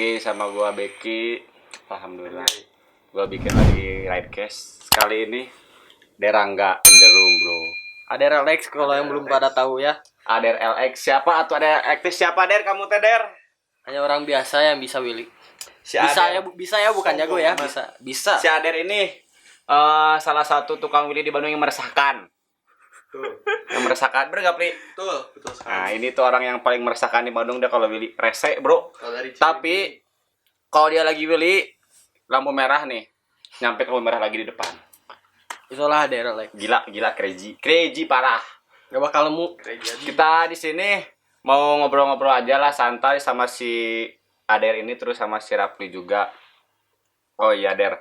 lagi sama gua Beki. Alhamdulillah. Gua bikin lagi Ridecast. Kali ini Derangga in the room, bro. Ada Alex kalau yang belum pada tahu ya. Ader LX siapa atau ada aktif siapa Der kamu teh Der? Hanya orang biasa yang bisa Willy. Si Bisa ya bukan jago ya, bisa. Si Ader ini salah satu tukang Willy di Bandung yang meresahkan. Yang meresahkan, bener gak Pri? Betul sekali. Nah ini tuh orang yang paling meresahkan di Bandung deh kalau Willy rese bro. Tapi kalau dia lagi Willy lampu merah nih, nyampe lampu merah lagi di depan. Itulah ada Alex. Gila crazy parah. Gak bakal nemu. Kita di sini mau ngobrol-ngobrol aja lah santai sama si Ader ini terus sama si Rapli juga. Oh iya Der.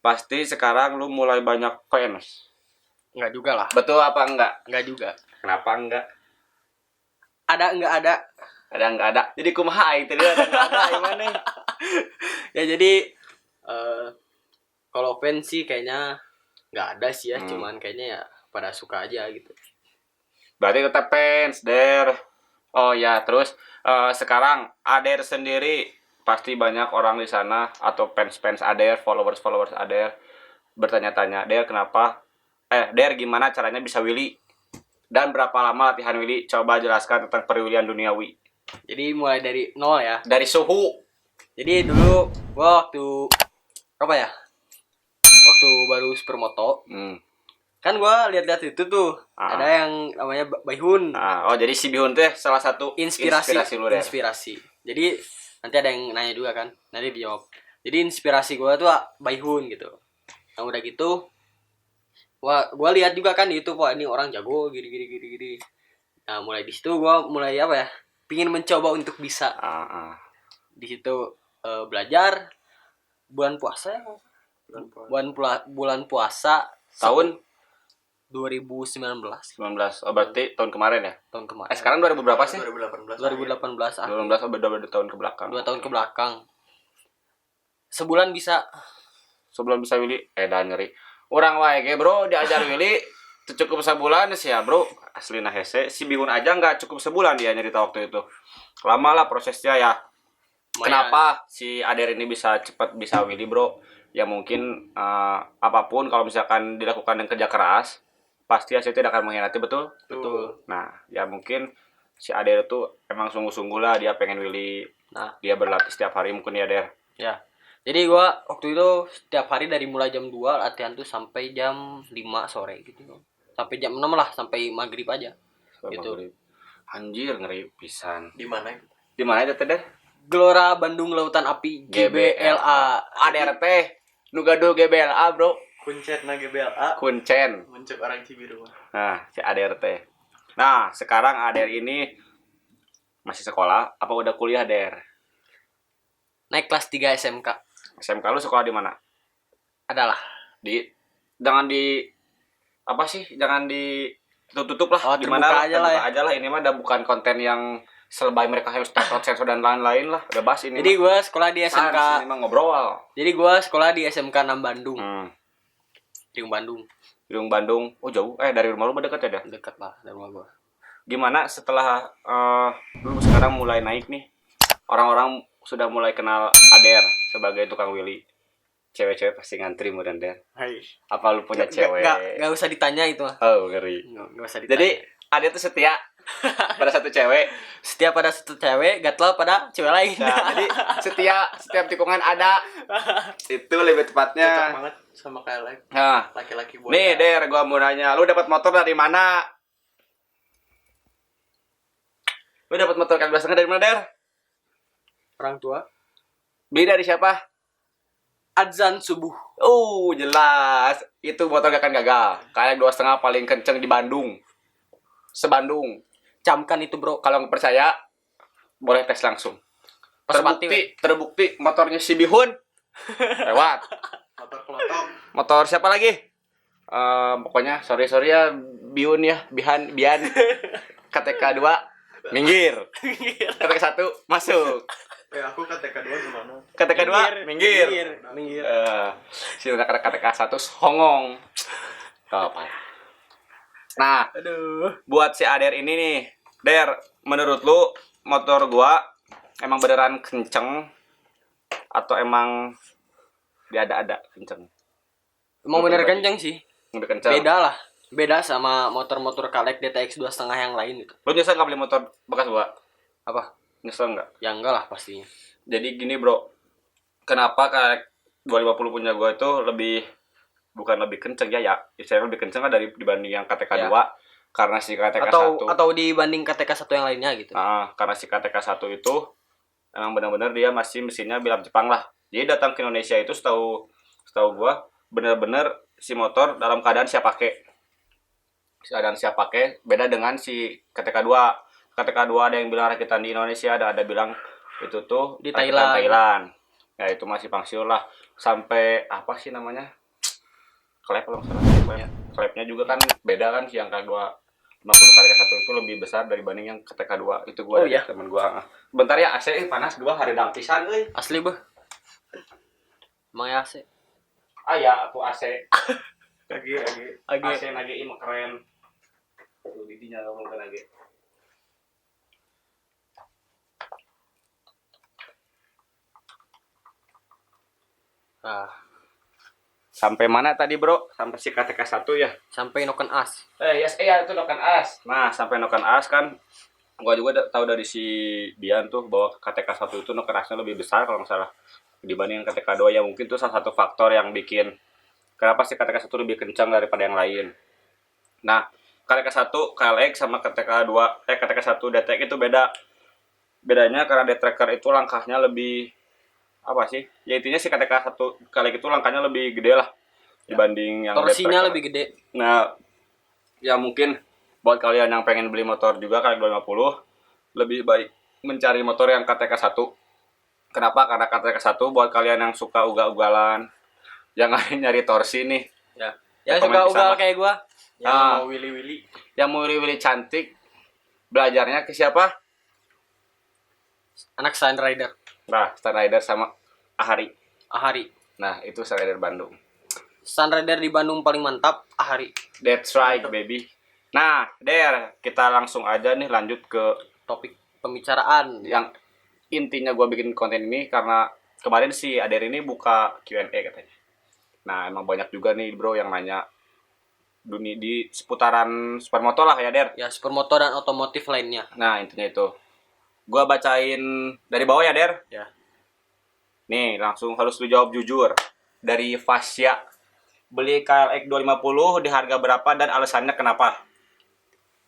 Pasti sekarang lu mulai banyak fans. Enggak juga lah. Betul apa enggak? Enggak juga. Kenapa enggak? Ada enggak ada. Ada enggak ada. Jadi kumaha aing tadi ada enggak ada gimana? Ya jadi kalau fans sih kayaknya enggak ada sih ya, cuman kayaknya ya pada suka aja gitu. Berarti tetap fans Der. Oh ya, terus sekarang Ader sendiri pasti banyak orang di sana atau fans Ader, followers Ader bertanya-tanya, Der kenapa? Der gimana caranya bisa Willy? Dan berapa lama latihan Willy? Coba jelaskan tentang perwilian duniawi. Jadi mulai dari nol ya. Dari suhu. Jadi dulu gua waktu apa ya? Waktu baru supermoto. Kan gua lihat-lihat itu tuh ada yang namanya Baihun. Oh jadi si Bihun teh salah satu inspirasi lu Der. Inspirasi. Jadi nanti ada yang nanya juga kan, nanti dijawab. Jadi inspirasi gua tuh Baihun gitu. Nah udah gitu gua lihat juga kan di YouTube, wah ini orang jago gini. Nah mulai di situ gua mulai apa ya? Pingin mencoba untuk bisa. Di situ belajar bulan puasa ya. Bulan puasa Tahun 2019. Oh berarti tahun kemarin ya? Tahun kemarin. Sekarang 2000 berapa sih? 2018. 2018 2018 beda tahun ke belakang. 2 tahun ke belakang. Sebulan bisa. Sebelum bisa Willy dan nyeri. Orang wae ge bro diajar Willy cukup sebulan sih ya bro. Aslina hese si Bihun aja enggak cukup sebulan dia nyerita waktu itu. Lama lah prosesnya ya. Kenapa si Ader ini bisa cepat bisa Willy bro? Ya mungkin apapun kalau misalkan dilakukan dengan kerja keras pasti hasilnya tidak akan mengkhianati, betul? Betul. Nah, ya mungkin si Ader itu emang sungguh-sungguh lah dia pengen Willy. Nah, dia berlatih setiap hari mungkin ya Der. Ya. Jadi gua waktu itu setiap hari dari mulai jam 2 latihan tuh sampai jam 5 sore gitu. Sampai jam 6 lah, sampai maghrib aja. Gitu. Maghrib. Anjir ngeri pisan. Di mana itu? Di mana itu Der? Gelora Bandung Lautan Api GBLA. Ader teh nu gaduh GBLA bro. Kuncen na GBLA. Kuncen. Muncul orang Cibiru. Nah, si Ader teh. Nah, sekarang Ader ini masih sekolah apa udah kuliah Der? Naik kelas 3 SMK. SMK lu sekolah di mana? Adalah. Jangan di apa sih? Jangan di tutup lah. Oh, Di mana aja lah ya. aja lah. Ini mah udah bukan konten yang selebay mereka harus takut sensor dan lain-lain lah. Udah bahas ini. Jadi gua sekolah di SMK. Ini mah ngobrol. Jadi gua sekolah di SMK 6 Bandung. Riung Bandung. Riung Bandung. Oh jauh. Dari rumah lu dekat ya, dah? Dekat lah dari rumah gua. Gimana setelah lu sekarang mulai naik nih? Orang-orang sudah mulai kenal Ader sebagai tukang Willy. Cewek-cewek pasti ngantri mudah Der. Hai. Apa lu punya cewek? Enggak usah ditanya itu. Oh, ngeri. Enggak usah ditanya. Jadi Ader tuh setia pada satu cewek. Setiap pada satu cewek, gatel pada cewek lain. Nah, jadi setiap tikungan ada. Itu lebih tepatnya. Cocok banget sama kayak Nah, laki-laki buat. nih Der, gua mau nanya, lu dapat motor dari mana? Lu dapat motor kan biasanya dari mana Der? Orang tua. Beli dari siapa? Adzan subuh. Jelas. Itu motor gak akan gagal. Kayak 2,5 paling kenceng di Bandung. Sebandung. Camkan itu bro. Kalau nggak percaya, boleh tes langsung. Terbukti motornya si Bihun. Lewat. Motor kelotok. Motor siapa lagi? Pokoknya sorry ya Bihun ya. Bian. KTK 2 minggir. KTK 1 masuk. Aku KTK 2 gimana? KTK 2 minggir. Si KTK 1 hongong. Apa ya? Nah, Aduh. buat si Ader ini nih, Der, menurut lu motor gua emang beneran kenceng atau emang diada-ada kenceng? Emang Lu bener pribadi. kenceng sih. Lebih kenceng. Beda lah. Beda sama motor-motor Kalek DTX 2,5 yang lain gitu. Lu nyesel nggak beli motor bekas gua? Apa? Nyesel nggak? Ya enggak lah pastinya. Jadi gini bro, kenapa kayak 250 punya gua itu bukan lebih kenceng ya, istilahnya lebih kenceng kan dibanding yang KTK 2 Ya. karena si KTK Atau 1 atau dibanding KTK 1 yang lainnya gitu. karena si KTK 1 itu emang benar-benar dia masih mesinnya bilang Jepang lah. Jadi datang ke Indonesia itu setahu gua benar-benar si motor dalam keadaan siap pakai. Keadaan siap pakai beda dengan si KTK 2. KTK 2 ada yang bilang rakitan di Indonesia, ada bilang itu tuh Di rakitan Thailand. Thailand. Ya itu masih pangsil lah. Sampai apa sih namanya? Klep kalau nggak salah. Ya. Klepnya juga kan beda kan, si yang KTK 2 50 KTK 1 itu lebih besar dibanding yang KTK 2. Itu gua Oh, dari iya? temen gua. Bentar ya AC panas gua hari dampisan euy. Asli beh. Emang ya AC. Ya aku AC. Lagi. AC lagi mah keren. Tuh didinya ngomong lagi. Nah, Sampai mana tadi bro? Sampai si KTK 1 ya? sampai noken as. Ya itu noken as. Nah sampai noken as kan, gua juga tahu dari si Dian tuh bahwa KTK 1 itu noken asnya lebih besar kalau nggak salah dibanding KTK 2 ya, mungkin tuh salah satu faktor yang bikin kenapa si KTK 1 lebih kencang daripada yang lain. Nah KTK 1 KLX sama KTK 2 KTK 1 DTX itu bedanya karena D-Tracker itu langkahnya lebih apa sih? Ya intinya si KTK 1 KLX itu langkahnya lebih gede lah dibanding yang Torsinya D-Tracker. lebih gede. Nah, ya mungkin buat kalian yang pengen beli motor juga kayak 250 lebih baik mencari motor yang KTK 1. Kenapa? Karena KTK 1 buat kalian yang suka ugal-ugalan, jangan nyari torsi nih. Ya. Yang Komen suka di ugal sana. kayak gua. Yang Ah. mau willy-willy. Yang mau wili-wili cantik, belajarnya ke siapa? Anak Sun Rider. Nah, Star Rider sama Ahari. Ahari. Nah, itu Star Rider Bandung. Sun Rider di Bandung paling mantap Ahari. That's right, baby. Nah, Der, kita langsung aja nih lanjut ke Topik pembicaraan. yang intinya gue bikin konten ini karena kemarin si Ader ini buka Q&A katanya. Nah emang banyak juga nih bro yang nanya dunia di seputaran supermoto lah ya Der. Ya, supermoto dan otomotif lainnya. Nah intinya itu gue bacain dari bawah ya Der. Ya. Nih langsung harus lu jawab jujur. Dari Fasya, beli KLX 250 di harga berapa dan alasannya kenapa?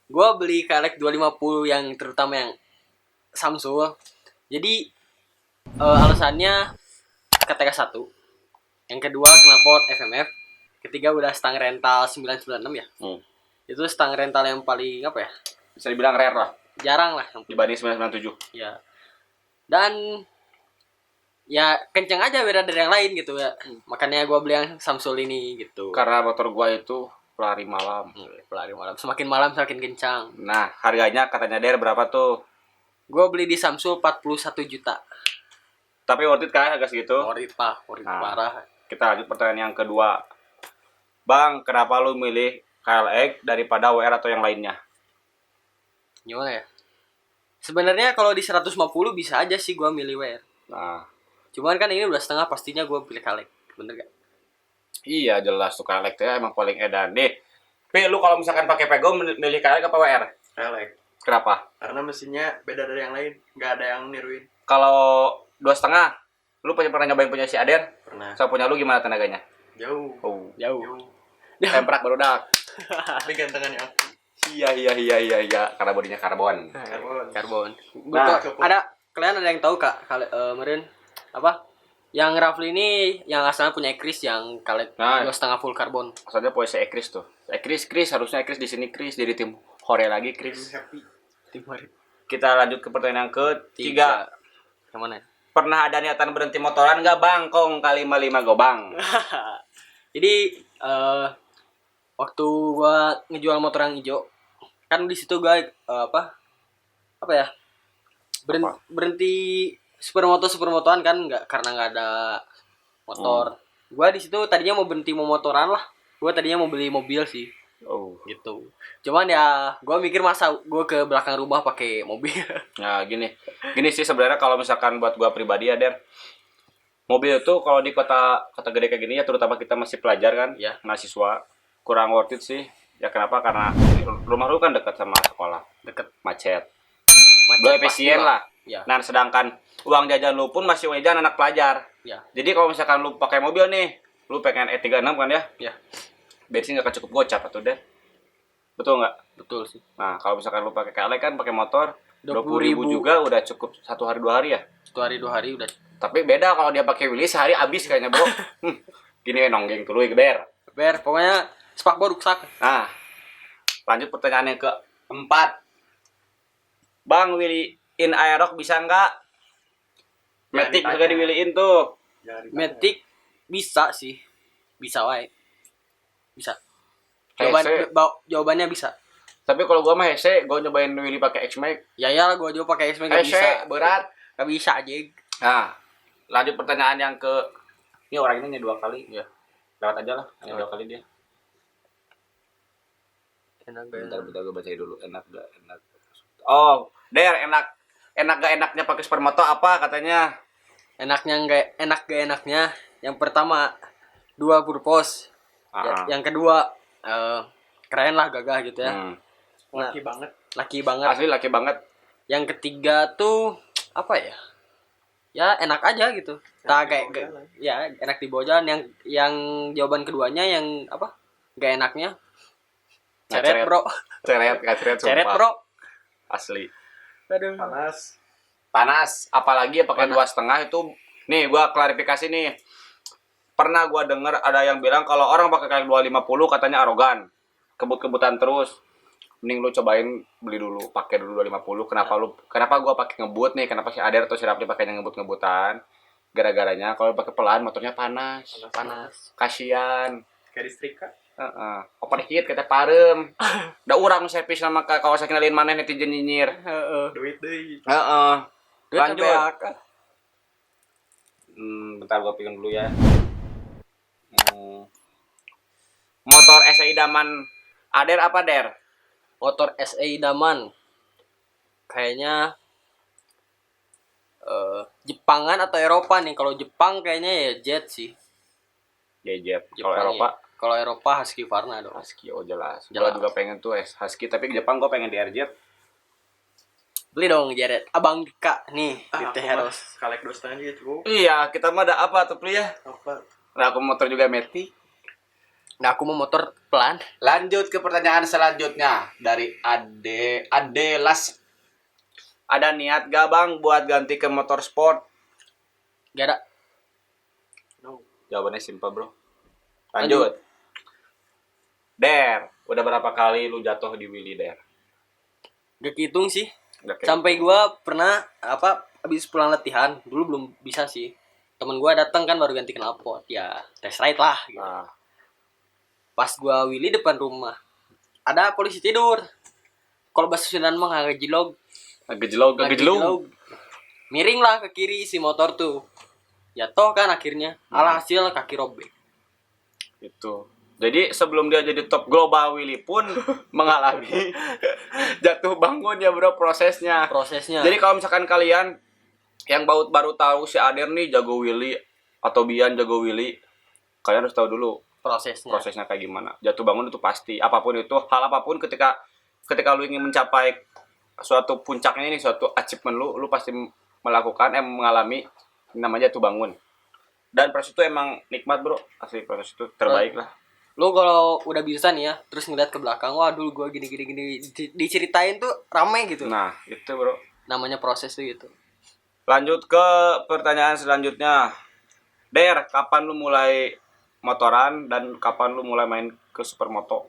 Gua beli Kalek 250 yang terutama yang Samsung. Jadi alasannya KTK 1. Yang kedua knalpot FMF. Ketiga udah stang rental 996 ya. Itu stang rental yang paling apa ya? Bisa dibilang rare lah Jarang lah. dibanding 997. Ya. Dan ya kenceng aja beda dari yang lain gitu ya. Makanya gua beli yang Samsung ini gitu. Karena motor gua itu pelari malam. Pelari malam. Semakin malam semakin kencang. Nah harganya katanya Der berapa tuh? Gua beli di Samsung 41 juta. Tapi worth it kan harga segitu? Worth it Nah. parah. Kita lanjut pertanyaan yang kedua. Bang, kenapa lu milih KLX daripada WR atau yang lainnya? Gimana ya? Sebenarnya kalau di 150 bisa aja sih gua milih WR. Nah, Cuman kan ini udah setengah, pastinya gua pilih Kalek. Bener gak? iya jelas tuh KLX ya emang paling edan deh. Tapi lu kalau misalkan pakai Pego milih KLX apa WR? Kelek. Kenapa? Karena mesinnya beda dari yang lain. Nggak ada yang niruin. Kalau 2,5, lu pernah nyobain punya si Ader? Pernah. Sama punya lu gimana tenaganya? Jauh. Oh, Jauh. temprak barudak. Tapi gantengannya aku. Iya, karena bodinya karbon. Karbon. Nah, Ada kalian ada yang tahu Kak? Kemarin apa? Yang Rafli ini yang asalnya punya Ekris yang Kalek Nah. 2,5 full karbon. Maksudnya punya si Ekris tuh. Chris harusnya Ekris di sini Chris jadi tim Hore lagi Chris. Happy. Kita lanjut ke pertanyaan yang ketiga. Yang mana? Pernah ada niatan berhenti motoran nggak bang? Kong kali 55 gobang. Jadi waktu gua ngejual motor yang hijau, kan di situ gua apa ya? Berhenti supermotoan kan nggak, karena nggak ada motor. Gua di situ tadinya mau berhenti mau motoran lah. Gua tadinya mau beli mobil sih. Oh. gitu. Cuman ya gue mikir masa gue ke belakang rumah pakai mobil. Nah, gini sih sebenarnya kalau misalkan buat gua pribadi ya, Der. Mobil itu kalau di kota gede kayak gini ya, terutama kita masih pelajar kan, Ya. mahasiswa, kurang worth it sih. Ya kenapa? Karena rumah lu kan dekat sama sekolah, Deket macet. macet Lu efisien pastilah. lah. Ya. Nah, sedangkan uang jajan lu pun masih uang jajan anak pelajar. Ya. Jadi kalau misalkan lu pakai mobil nih, lu pengen E36 kan ya, Ya. bensin nggak akan cukup gocap atau deh. Betul nggak? Betul sih. Nah, kalau misalkan lu pakai KLX kan pakai motor 20.000 20.000 juga udah cukup 1 hari 2 hari ya. 1 hari 2 hari udah. Tapi beda kalau dia pakai Willy sehari habis kayaknya, Bro. Gini nonggeng tuluy Ber. Ber, pokoknya spakbor rusak. Nah, lanjut pertanyaan yang keempat. Bang, Willy in Aerox bisa nggak? Matic ditanya. juga di Willy-in tuh. Jangan ditanya. Matic bisa sih. Bisa wae. Bisa. Hese. Jawabannya bisa. Tapi kalau gua mah hese, gua nyobain Willy pakai X-Max. Ya ya gua juga pakai X-Men gak bisa. Hese, berat. Gak bisa aja. Nah, lanjut pertanyaan yang ke ini orang ini 2 kali ya. Lewat aja lah, hanya 2 kali dia. Enak Bentar gue bacain dulu. Enak gak enak? Oh, Der, enak gak enaknya pakai supermoto apa katanya? Enak gak enaknya. Yang pertama 2 purpose. Ah. Yang kedua keren lah, gagah gitu ya. Nah, Laki banget. laki banget. Asli laki banget. Yang ketiga tuh apa ya? Ya enak aja gitu. Enak Kayak dibawa jalan. ya enak dibawa jalan. Yang jawaban keduanya yang apa? Gak enaknya. Ceret, Bro. Ceret, sumpah. Ceret, Bro. Asli. Aduh. Panas. Panas, apalagi pakai Panas. 2,5 itu. Nih, gua klarifikasi nih. Pernah gua denger ada yang bilang kalau orang pakai kayak 250 katanya arogan. Kebut-kebutan terus. Mending lu cobain beli dulu, pakai dulu 250. Kenapa gua pakai ngebut nih? Kenapa si Ader atau si Rapli pakainya ngebut-ngebutan? Gara-garanya kalau pakai pelan motornya panas. Panas. Kasian. Kayak disetrika. Heeh. Overheat kata parem. Da urang servis sama Kawasaki lain mana netizen nyinyir. Heeh. Duit deh. Heeh. Duit Lanjut. TBK. Bentar gua pikir dulu ya. Motor SI idaman Ader apa Der? Motor SE idaman. Kayaknya Jepangan atau Eropa nih. Kalau Jepang kayaknya ya Jet sih. Jejet. Kalau Jepang Eropa ya. Kalau Eropa Husky Varna dong. Husky, oh jelas. Gua Jelas. juga pengen tuh Husky, tapi ke Jepang gua pengen di RJ. Beli dong Jared. Abang Dika nih di Aku mah Teheros. kalek 2,5 aja cukup. Iya, kita mah ada apa tuh Pli ya? Apa? Nah, aku motor juga Meti. Nah aku mau motor pelan. Lanjut ke pertanyaan selanjutnya dari Ade Las. Ada niat gak Bang buat ganti ke motor sport? Gak ada. No. Jawabannya simpel, Bro. Lanjut. Der, udah berapa kali lu jatuh di Willy, Der? Gak kehitung sih. Udah kayak Sampai gitu. gua pernah habis pulang latihan dulu belum bisa sih. Temen gua datang kan baru ganti knalpot. Ya test ride lah. Gitu. Nah, Pas gua Willy depan rumah ada polisi tidur. Kalau bahasa Sundan mah ngagejlog. Ngejelog. Miring lah ke kiri si motor tuh. Jatuh kan akhirnya. Alhasil kaki robek. Itu. Jadi sebelum dia jadi top global Willy pun mengalami jatuh bangun ya bro prosesnya. Jadi kalau misalkan kalian yang baru tahu si Ader nih jago Willy atau Bian jago Willy, kalian harus tahu dulu prosesnya kayak gimana. Jatuh bangun itu pasti. Apapun itu, hal apapun ketika lu ingin mencapai suatu puncaknya ini, suatu achievement lu pasti mengalami namanya jatuh bangun. Dan proses itu emang nikmat bro, asli proses itu terbaik lah. Lu kalau udah bisa nih ya, terus ngeliat ke belakang, wah dulu gua gini diceritain tuh rame gitu. Nah, itu bro. Namanya proses tuh gitu. Lanjut ke pertanyaan selanjutnya. Der, kapan lu mulai motoran dan kapan lu mulai main ke supermoto?